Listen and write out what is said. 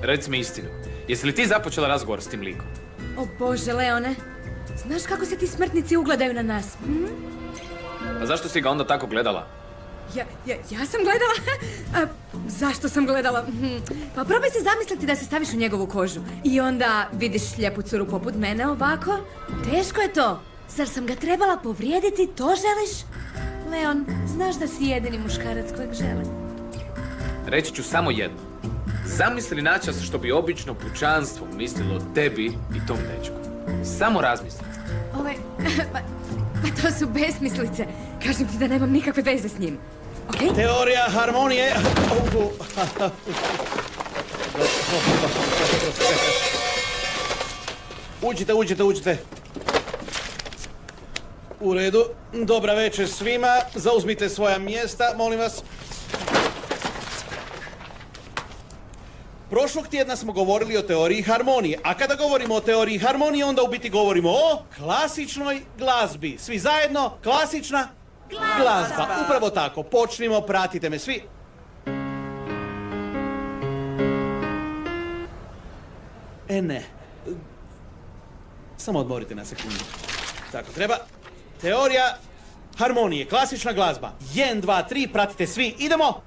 reci mi istinu. Jesi li ti započela razgovor s tim likom? O Bože, Leone, znaš kako se ti smrtnici ugledaju na nas? A zašto si ga onda tako gledala? Ja sam gledala? Zašto sam gledala? Pa probaj se zamisliti da se staviš u njegovu kožu. I onda vidiš lijepu curu poput mene ovako. Teško je to. Zar sam ga trebala povrijediti, to želiš? Leon, znaš da si jedini muškarac kojeg želim. Reći ću samo jedno. Zamisli načas što bi obično pučanstvo mislilo o tebi i tom dečku. Samo razmisli. Pa to su besmislice. Kažem ti da nemam nikakve veze s njim. Okej? Teorija harmonije... Uđite. U redu. Dobra večer svima. Zauzmite svoja mjesta, molim vas. Prošlog tjedna smo govorili o teoriji harmonije, a kada govorimo o teoriji harmonije, onda u biti govorimo o klasičnoj glazbi. Svi zajedno, klasična glazba. Upravo tako, počnimo, pratite me svi. Ne. Samo odmorite na sekundu. Tako treba. Teorija harmonije, klasična glazba. 1, 2, 3, pratite svi, idemo!